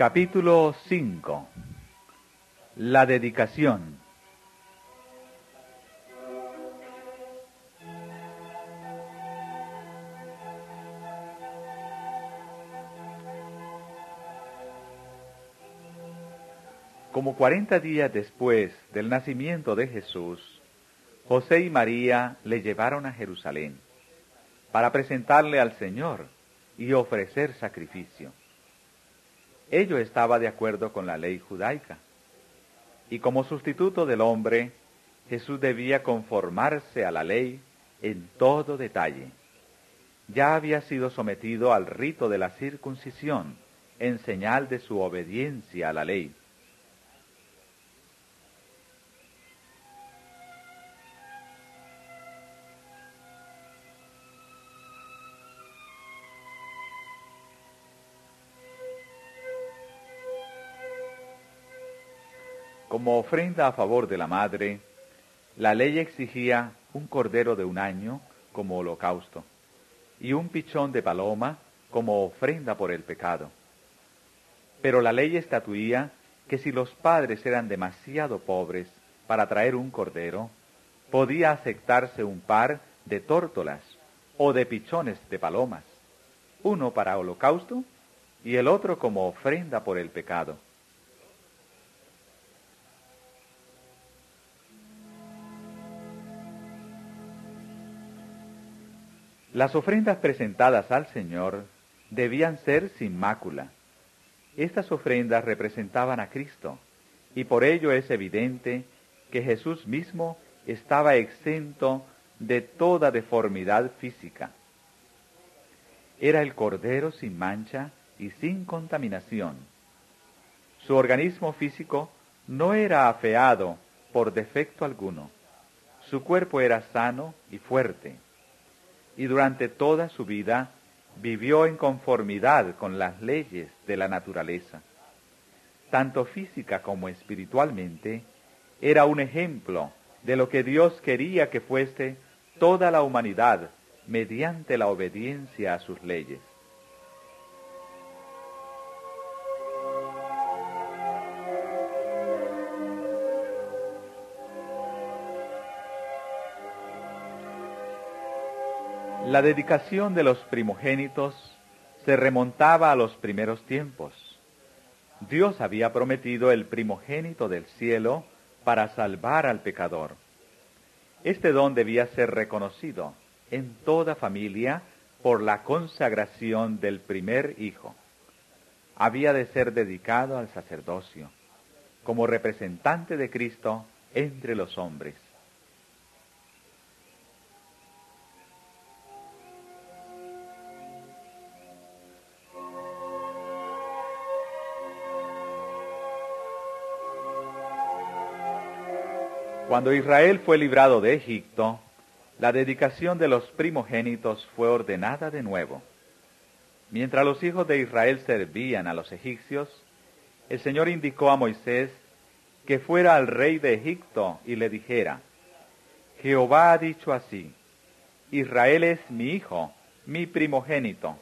Capítulo 5. La dedicación. Como 40 días después del nacimiento de Jesús, José y María le llevaron a Jerusalén para presentarle al Señor y ofrecer sacrificio. Ello estaba de acuerdo con la ley judaica, y como sustituto del hombre, Jesús debía conformarse a la ley en todo detalle. Ya había sido sometido al rito de la circuncisión en señal de su obediencia a la ley. Como ofrenda a favor de la madre, la ley exigía un cordero de 1 año como holocausto y un pichón de paloma como ofrenda por el pecado. Pero la ley estatuía que si los padres eran demasiado pobres para traer un cordero, podía aceptarse un par de tórtolas o de pichones de palomas, uno para holocausto y el otro como ofrenda por el pecado. Las ofrendas presentadas al Señor debían ser sin mácula. Estas ofrendas representaban a Cristo, y por ello es evidente que Jesús mismo estaba exento de toda deformidad física. Era el Cordero sin mancha y sin contaminación. Su organismo físico no era afeado por defecto alguno. Su cuerpo era sano y fuerte, y durante toda su vida vivió en conformidad con las leyes de la naturaleza. Tanto física como espiritualmente, era un ejemplo de lo que Dios quería que fuese toda la humanidad mediante la obediencia a sus leyes. La dedicación de los primogénitos se remontaba a los primeros tiempos. Dios había prometido el primogénito del cielo para salvar al pecador. Este don debía ser reconocido en toda familia por la consagración del primer hijo. Había de ser dedicado al sacerdocio, como representante de Cristo entre los hombres. Cuando Israel fue librado de Egipto, la dedicación de los primogénitos fue ordenada de nuevo. Mientras los hijos de Israel servían a los egipcios, el Señor indicó a Moisés que fuera al rey de Egipto y le dijera: Jehová ha dicho así: Israel es mi hijo, mi primogénito.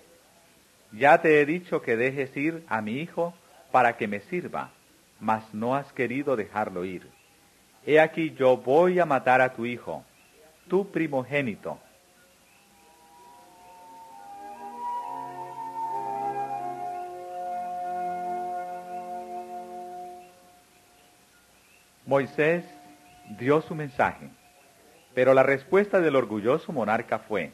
Ya te he dicho que dejes ir a mi hijo para que me sirva, mas no has querido dejarlo ir. He aquí yo voy a matar a tu hijo, tu primogénito. Moisés dio su mensaje, pero la respuesta del orgulloso monarca fue: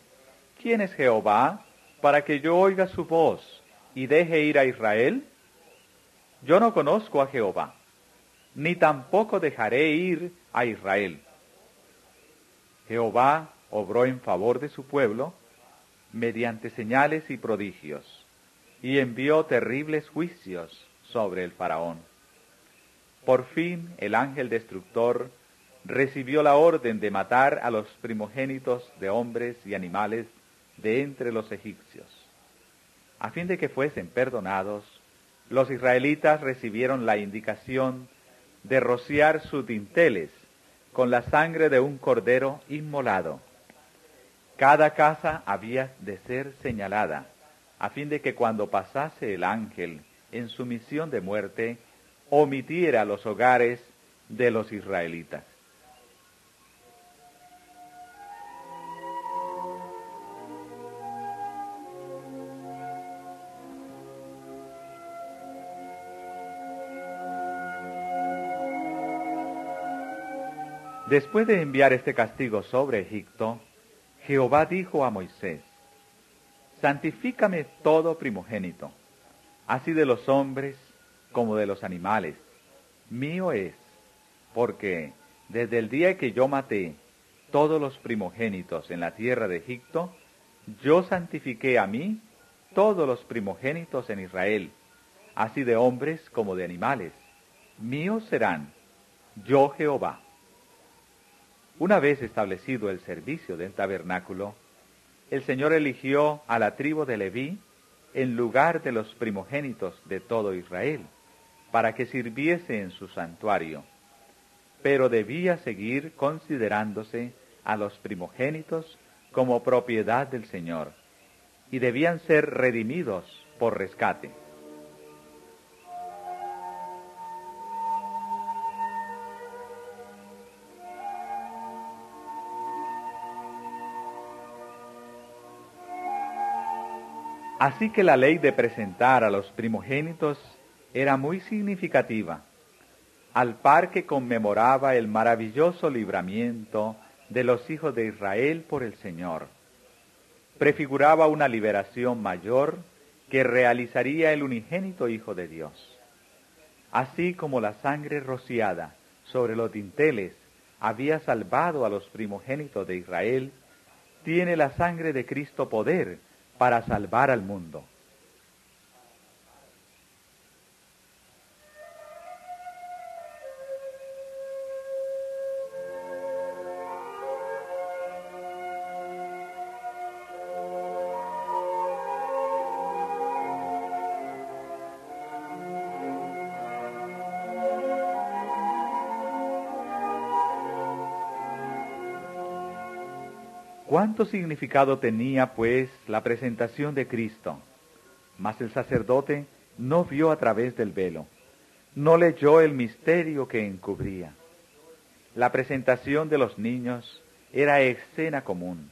¿Quién es Jehová para que yo oiga su voz y deje ir a Israel? Yo no conozco a Jehová, ni tampoco dejaré ir a Israel. Jehová obró en favor de su pueblo mediante señales y prodigios, y envió terribles juicios sobre el faraón. Por fin el ángel destructor recibió la orden de matar a los primogénitos de hombres y animales de entre los egipcios. A fin de que fuesen perdonados, los israelitas recibieron la indicación de rociar sus dinteles con la sangre de un cordero inmolado. Cada casa había de ser señalada, a fin de que cuando pasase el ángel en su misión de muerte, omitiera los hogares de los israelitas. Después de enviar este castigo sobre Egipto, Jehová dijo a Moisés: santifícame todo primogénito, así de los hombres como de los animales, mío es, porque desde el día que yo maté todos los primogénitos en la tierra de Egipto, yo santifiqué a mí todos los primogénitos en Israel, así de hombres como de animales, míos serán, yo Jehová. Una vez establecido el servicio del tabernáculo, el Señor eligió a la tribu de Leví en lugar de los primogénitos de todo Israel, para que sirviese en su santuario, pero debía seguir considerándose a los primogénitos como propiedad del Señor, y debían ser redimidos por rescate. Así que la ley de presentar a los primogénitos era muy significativa, al par que conmemoraba el maravilloso libramiento de los hijos de Israel por el Señor. Prefiguraba una liberación mayor que realizaría el unigénito Hijo de Dios. Así como la sangre rociada sobre los dinteles había salvado a los primogénitos de Israel, tiene la sangre de Cristo poder para salvar al mundo. ¿Cuánto significado tenía, pues, la presentación de Cristo? Mas el sacerdote no vio a través del velo, no leyó el misterio que encubría. La presentación de los niños era escena común.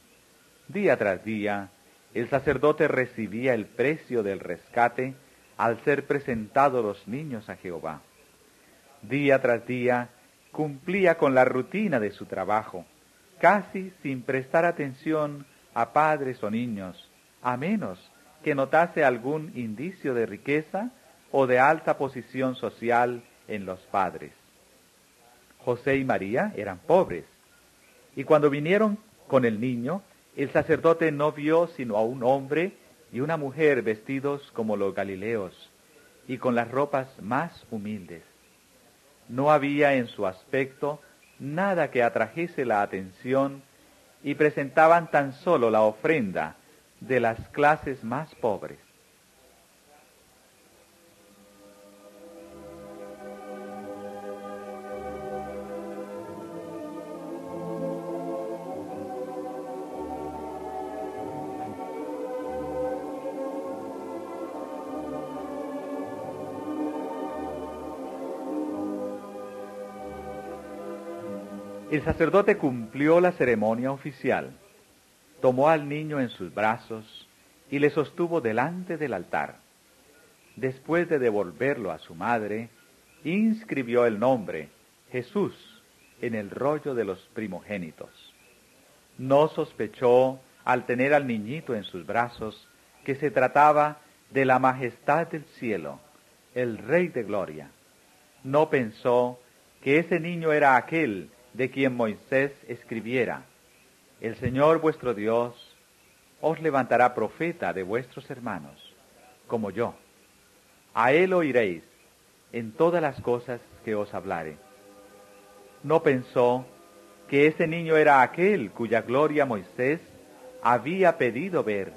Día tras día, el sacerdote recibía el precio del rescate al ser presentados los niños a Jehová. Día tras día, cumplía con la rutina de su trabajo, casi sin prestar atención a padres o niños, a menos que notase algún indicio de riqueza o de alta posición social en los padres. José y María eran pobres, y cuando vinieron con el niño, el sacerdote no vio sino a un hombre y una mujer vestidos como los galileos, y con las ropas más humildes. No había en su aspecto nada que atrajese la atención, y presentaban tan solo la ofrenda de las clases más pobres. El sacerdote cumplió la ceremonia oficial, tomó al niño en sus brazos y le sostuvo delante del altar. Después de devolverlo a su madre, inscribió el nombre Jesús en el rollo de los primogénitos. No sospechó, al tener al niñito en sus brazos, que se trataba de la majestad del cielo, el Rey de Gloria. No pensó que ese niño era aquel de quien Moisés escribiera: el Señor vuestro Dios os levantará profeta de vuestros hermanos, como yo. A él oiréis en todas las cosas que os hablare. No pensó que ese niño era aquel cuya gloria Moisés había pedido ver.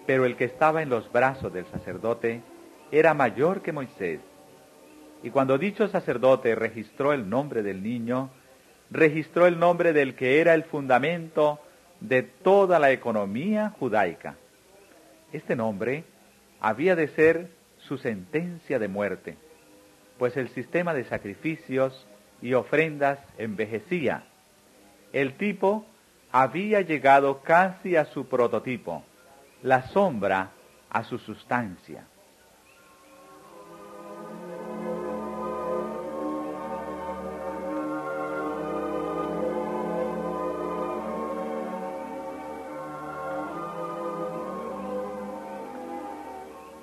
Pero el que estaba en los brazos del sacerdote era mayor que Moisés. Y cuando dicho sacerdote registró el nombre del niño, registró el nombre del que era el fundamento de toda la economía judaica. Este nombre había de ser su sentencia de muerte, pues el sistema de sacrificios y ofrendas envejecía. El tipo había llegado casi a su prototipo, la sombra a su sustancia.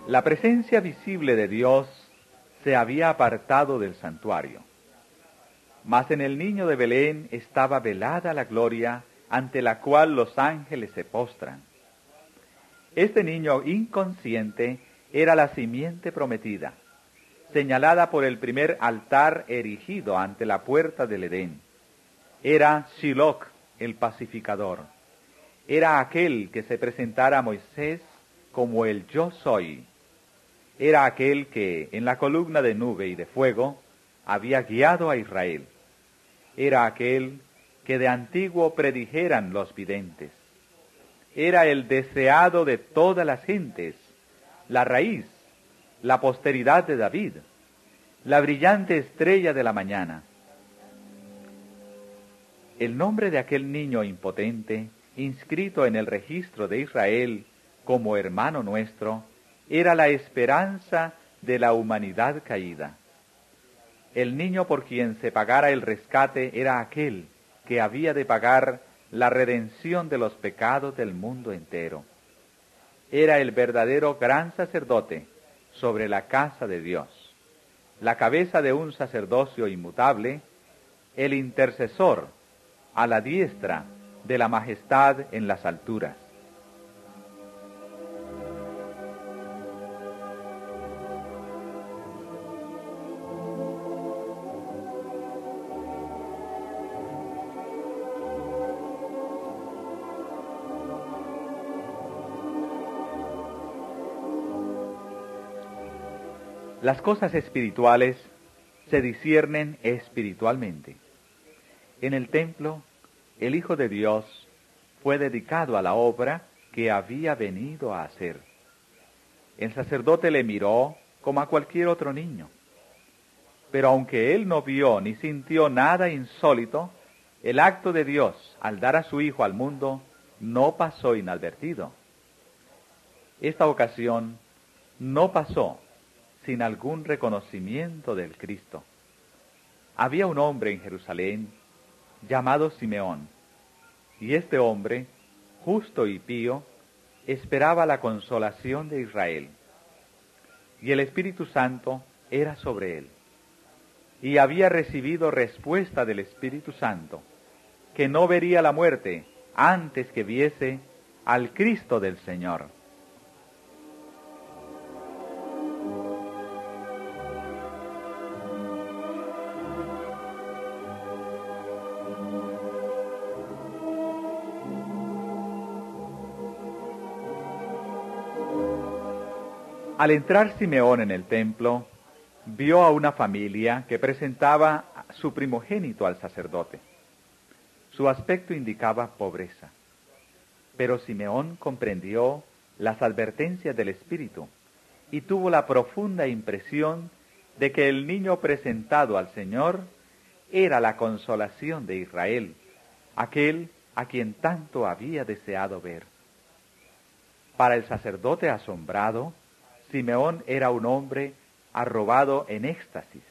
La presencia visible de Dios se había apartado del santuario, mas en el niño de Belén estaba velada la gloria ante la cual los ángeles se postran. Este niño inconsciente era la simiente prometida, señalada por el primer altar erigido ante la puerta del Edén. Era Shiloh, el pacificador. Era aquel que se presentara a Moisés como el yo soy. Era aquel que, en la columna de nube y de fuego, había guiado a Israel. Era aquel que de antiguo predijeran los videntes. Era el deseado de todas las gentes, la raíz, la posteridad de David, la brillante estrella de la mañana. El nombre de aquel niño impotente, inscrito en el registro de Israel como hermano nuestro, era la esperanza de la humanidad caída. El niño por quien se pagara el rescate era aquel que había de pagar la redención de los pecados del mundo entero. Era el verdadero gran sacerdote sobre la casa de Dios, la cabeza de un sacerdocio inmutable, el intercesor a la diestra de la majestad en las alturas. Las cosas espirituales se disciernen espiritualmente. En el templo, el Hijo de Dios fue dedicado a la obra que había venido a hacer. El sacerdote le miró como a cualquier otro niño. Pero aunque él no vio ni sintió nada insólito, el acto de Dios al dar a su Hijo al mundo no pasó inadvertido. Esta ocasión no pasó sin algún reconocimiento del Cristo. Había un hombre en Jerusalén llamado Simeón, y este hombre, justo y pío, esperaba la consolación de Israel, y el Espíritu Santo era sobre él, y había recibido respuesta del Espíritu Santo, que no vería la muerte antes que viese al Cristo del Señor. Al entrar Simeón en el templo, vio a una familia que presentaba a su primogénito al sacerdote. Su aspecto indicaba pobreza, pero Simeón comprendió las advertencias del Espíritu y tuvo la profunda impresión de que el niño presentado al Señor era la consolación de Israel, aquel a quien tanto había deseado ver. Para el sacerdote asombrado, Simeón era un hombre arrobado en éxtasis.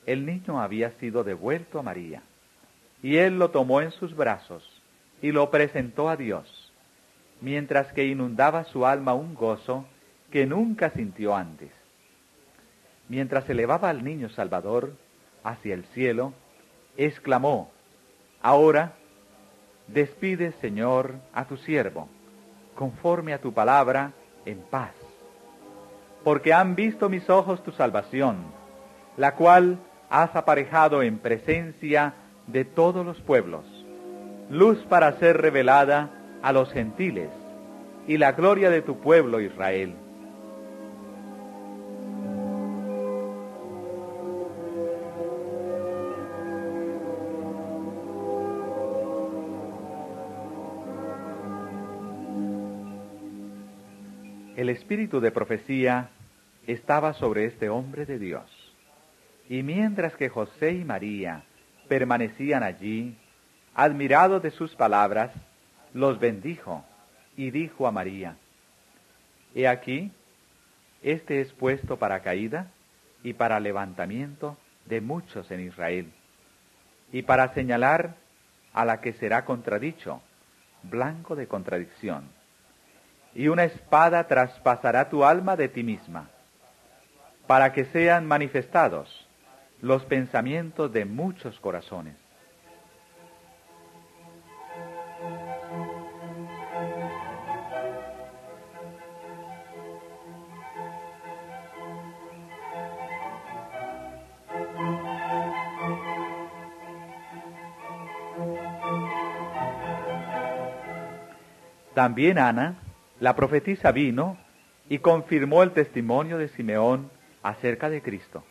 El niño había sido devuelto a María, y él lo tomó en sus brazos y lo presentó a Dios, mientras que inundaba su alma un gozo que nunca sintió antes. Mientras elevaba al niño Salvador hacia el cielo, exclamó: «Ahora, despide, Señor, a tu siervo, conforme a tu palabra, en paz. Porque han visto mis ojos tu salvación, la cual has aparejado en presencia de todos los pueblos, luz para ser revelada a los gentiles, y la gloria de tu pueblo Israel». El espíritu de profecía estaba sobre este hombre de Dios. Y mientras que José y María permanecían allí, admirados de sus palabras, los bendijo y dijo a María: He aquí, este es puesto para caída y para levantamiento de muchos en Israel, y para señalar a la que será contradicho, blanco de contradicción. Y una espada traspasará tu alma de ti misma, para que sean manifestados los pensamientos de muchos corazones. También Ana, la profetisa, vino y confirmó el testimonio de Simeón acerca de Cristo.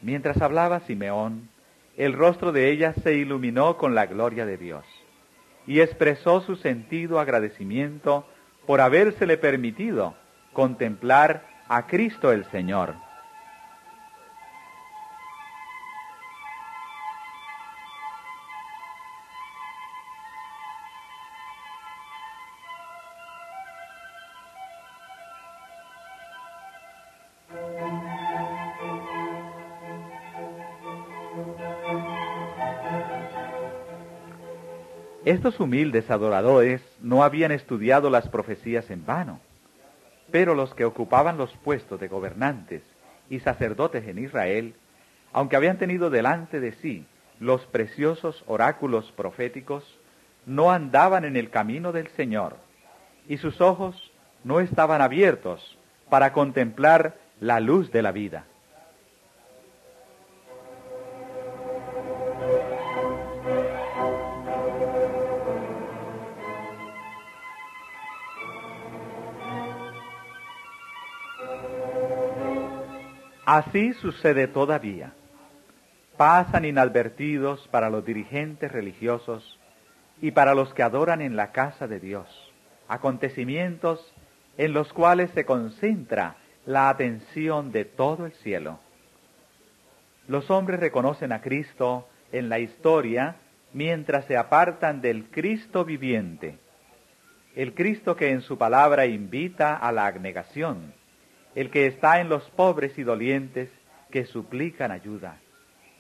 Mientras hablaba Simeón, el rostro de ella se iluminó con la gloria de Dios y expresó su sentido agradecimiento por habérsele permitido contemplar a Cristo el Señor. Estos humildes adoradores no habían estudiado las profecías en vano, pero los que ocupaban los puestos de gobernantes y sacerdotes en Israel, aunque habían tenido delante de sí los preciosos oráculos proféticos, no andaban en el camino del Señor, y sus ojos no estaban abiertos para contemplar la luz de la vida. Así sucede todavía. Pasan inadvertidos para los dirigentes religiosos y para los que adoran en la casa de Dios acontecimientos en los cuales se concentra la atención de todo el cielo. Los hombres reconocen a Cristo en la historia mientras se apartan del Cristo viviente, el Cristo que en su palabra invita a la abnegación, el que está en los pobres y dolientes que suplican ayuda,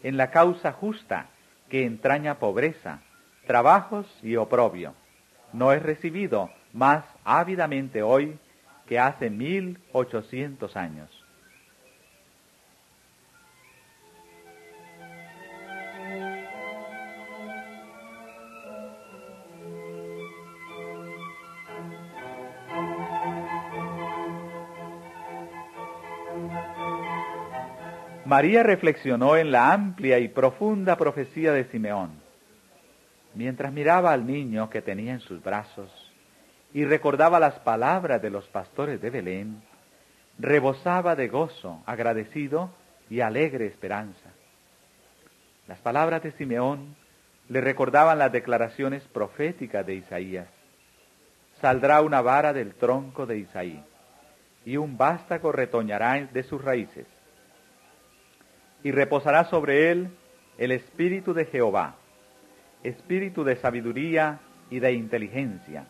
en la causa justa que entraña pobreza, trabajos y oprobio. No es recibido más ávidamente hoy que hace 1800 años. María reflexionó en la amplia y profunda profecía de Simeón, mientras miraba al niño que tenía en sus brazos y recordaba las palabras de los pastores de Belén. Rebosaba de gozo, agradecido y alegre esperanza. Las palabras de Simeón le recordaban las declaraciones proféticas de Isaías. Saldrá una vara del tronco de Isaí, y un vástago retoñará de sus raíces. Y reposará sobre él el espíritu de Jehová, espíritu de sabiduría y de inteligencia,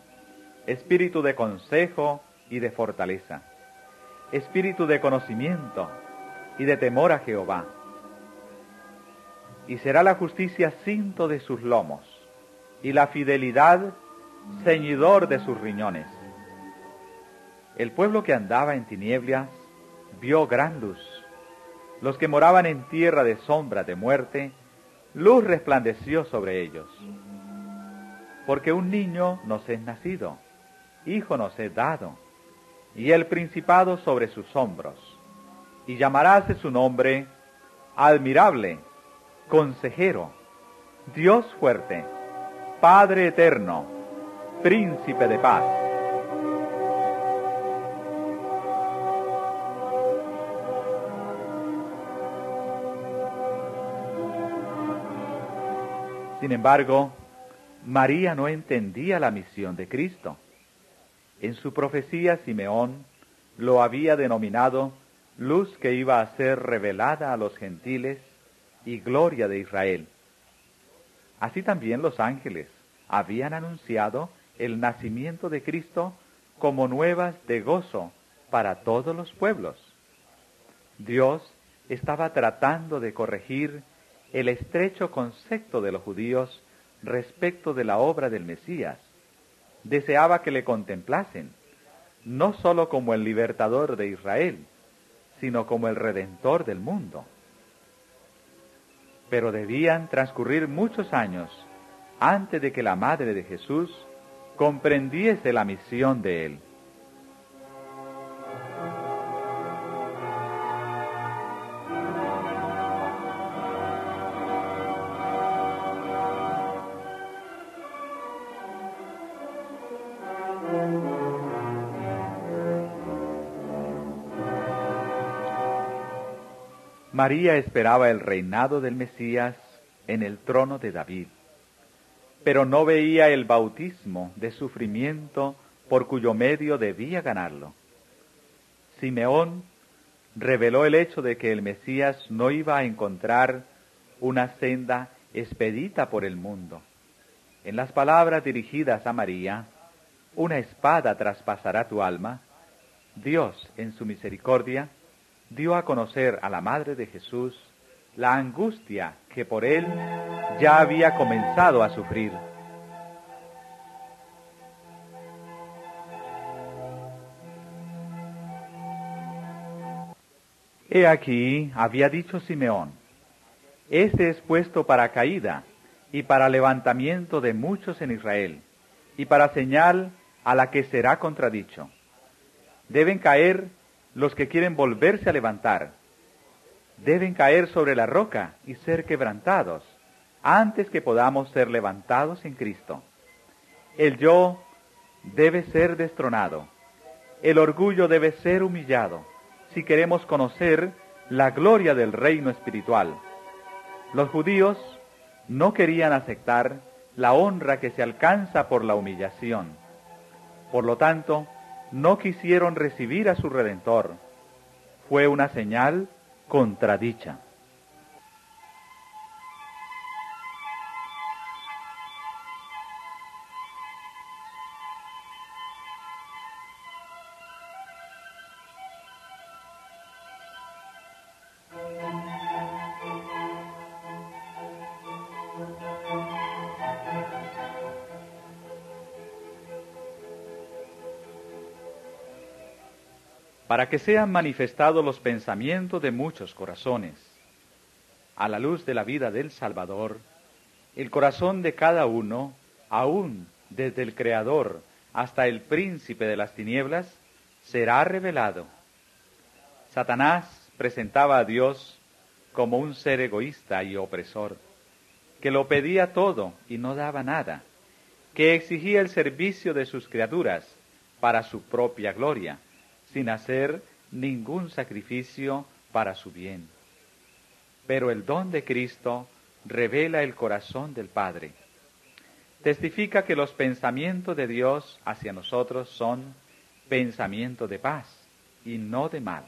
espíritu de consejo y de fortaleza, espíritu de conocimiento y de temor a Jehová. Y será la justicia cinto de sus lomos, y la fidelidad ceñidor de sus riñones. El pueblo que andaba en tinieblas vio gran luz. Los que moraban en tierra de sombra de muerte, luz resplandeció sobre ellos. Porque un niño nos es nacido, hijo nos es dado, y el principado sobre sus hombros, y llamarás su nombre Admirable, Consejero, Dios fuerte, Padre eterno, Príncipe de paz. Sin embargo, María no entendía la misión de Cristo. En su profecía, Simeón lo había denominado luz que iba a ser revelada a los gentiles y gloria de Israel. Así también los ángeles habían anunciado el nacimiento de Cristo como nuevas de gozo para todos los pueblos. Dios estaba tratando de corregir el estrecho concepto de los judíos respecto de la obra del Mesías. Deseaba que le contemplasen, no sólo como el libertador de Israel, sino como el redentor del mundo. Pero debían transcurrir muchos años antes de que la madre de Jesús comprendiese la misión de él. María esperaba el reinado del Mesías en el trono de David, pero no veía el bautismo de sufrimiento por cuyo medio debía ganarlo. Simeón reveló el hecho de que el Mesías no iba a encontrar una senda expedita por el mundo. En las palabras dirigidas a María, una espada traspasará tu alma, Dios, en su misericordia, dio a conocer a la madre de Jesús la angustia que por él ya había comenzado a sufrir. He aquí, había dicho Simeón, este es puesto para caída y para levantamiento de muchos en Israel, y para señal a la que será contradicho. Deben caer los que quieren volverse a levantar. Deben caer sobre la roca y ser quebrantados, antes que podamos ser levantados en Cristo. El yo debe ser destronado. El orgullo debe ser humillado, si queremos conocer la gloria del reino espiritual. Los judíos no querían aceptar la honra que se alcanza por la humillación. Por lo tanto, no quisieron recibir a su Redentor. Fue una señal contradicha. Para que sean manifestados los pensamientos de muchos corazones, a la luz de la vida del Salvador, el corazón de cada uno, aún desde el Creador hasta el príncipe de las tinieblas, será revelado. Satanás presentaba a Dios como un ser egoísta y opresor, que lo pedía todo y no daba nada, que exigía el servicio de sus criaturas para su propia gloria, sin hacer ningún sacrificio para su bien. Pero el don de Cristo revela el corazón del Padre. Testifica que los pensamientos de Dios hacia nosotros son pensamientos de paz y no de mal.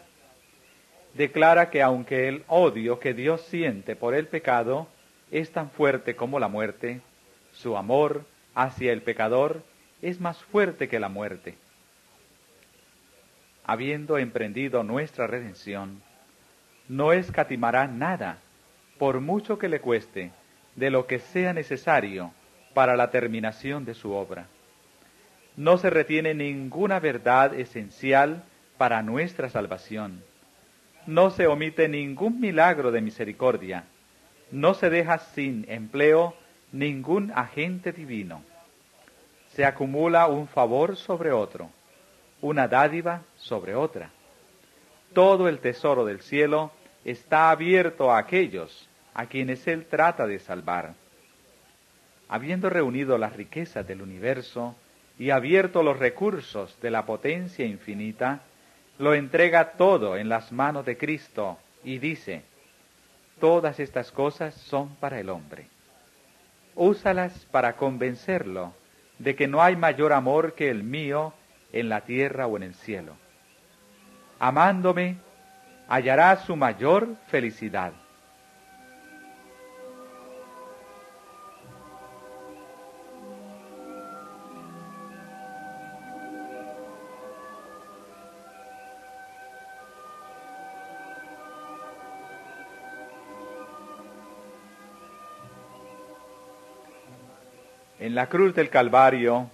Declara que aunque el odio que Dios siente por el pecado es tan fuerte como la muerte, su amor hacia el pecador es más fuerte que la muerte. Habiendo emprendido nuestra redención, no escatimará nada, por mucho que le cueste, de lo que sea necesario para la terminación de su obra. No se retiene ninguna verdad esencial para nuestra salvación. No se omite ningún milagro de misericordia. No se deja sin empleo ningún agente divino. Se acumula un favor sobre otro, una dádiva sobre otra. Todo el tesoro del cielo está abierto a aquellos a quienes Él trata de salvar. Habiendo reunido las riquezas del universo y abierto los recursos de la potencia infinita, lo entrega todo en las manos de Cristo y dice: todas estas cosas son para el hombre. Úsalas para convencerlo de que no hay mayor amor que el mío en la tierra o en el cielo. amándome, hallará su mayor felicidad. En la cruz del Calvario,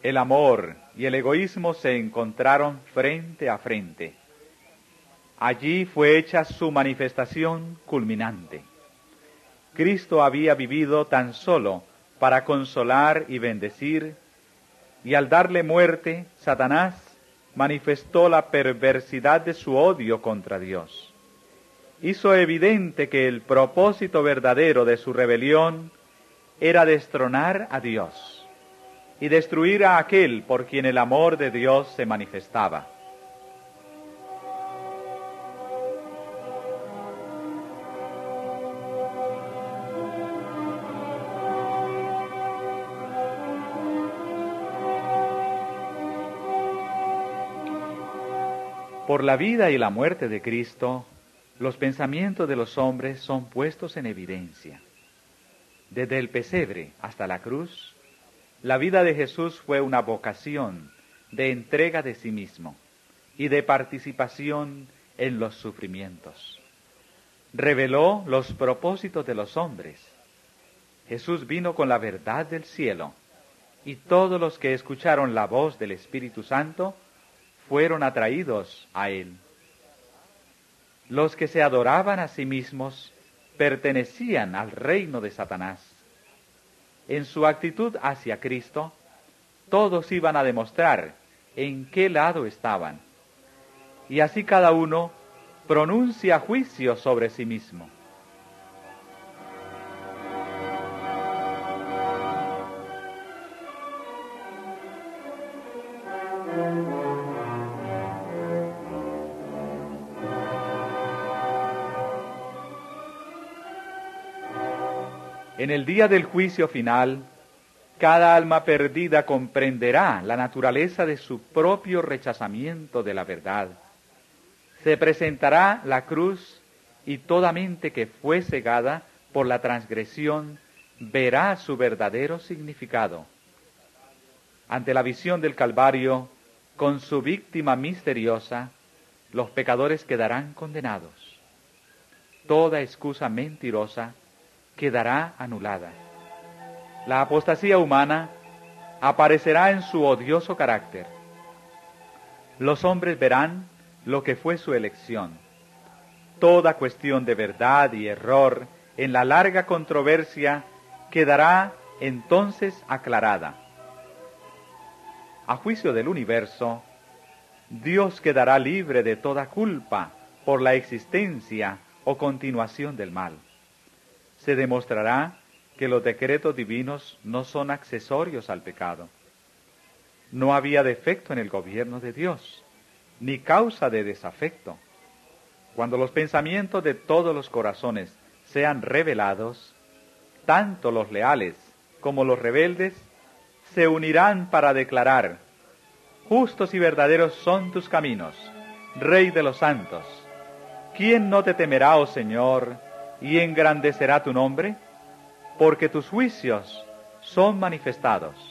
el amor y el egoísmo se encontraron frente a frente. Allí fue hecha su manifestación culminante. Cristo había vivido tan solo para consolar y bendecir, y al darle muerte, Satanás manifestó la perversidad de su odio contra Dios. Hizo evidente que el propósito verdadero de su rebelión era destronar a Dios y destruir a aquel por quien el amor de Dios se manifestaba. Por la vida y la muerte de Cristo, los pensamientos de los hombres son puestos en evidencia. Desde el pesebre hasta la cruz, la vida de Jesús fue una vocación de entrega de sí mismo y de participación en los sufrimientos. Reveló los propósitos de los hombres. Jesús vino con la verdad del cielo, y todos los que escucharon la voz del Espíritu Santo fueron atraídos a él. Los que se adoraban a sí mismos pertenecían al reino de Satanás. En su actitud hacia Cristo, todos iban a demostrar en qué lado estaban, y así cada uno pronuncia juicio sobre sí mismo. En el día del juicio final, cada alma perdida comprenderá la naturaleza de su propio rechazamiento de la verdad. Se presentará la cruz y toda mente que fue cegada por la transgresión verá su verdadero significado. Ante la visión del Calvario, con su víctima misteriosa, los pecadores quedarán condenados. Toda excusa mentirosa quedará anulada. La apostasía humana aparecerá en su odioso carácter. Los hombres verán lo que fue su elección. Toda cuestión de verdad y error en la larga controversia quedará entonces aclarada. A juicio del universo, Dios quedará libre de toda culpa por la existencia o continuación del mal. Se demostrará que los decretos divinos no son accesorios al pecado. No había defecto en el gobierno de Dios, ni causa de desafecto. Cuando los pensamientos de todos los corazones sean revelados, tanto los leales como los rebeldes se unirán para declarar: justos y verdaderos son tus caminos, Rey de los santos. ¿Quién no te temerá, oh Señor, y engrandecerá tu nombre? Porque tus juicios son manifestados.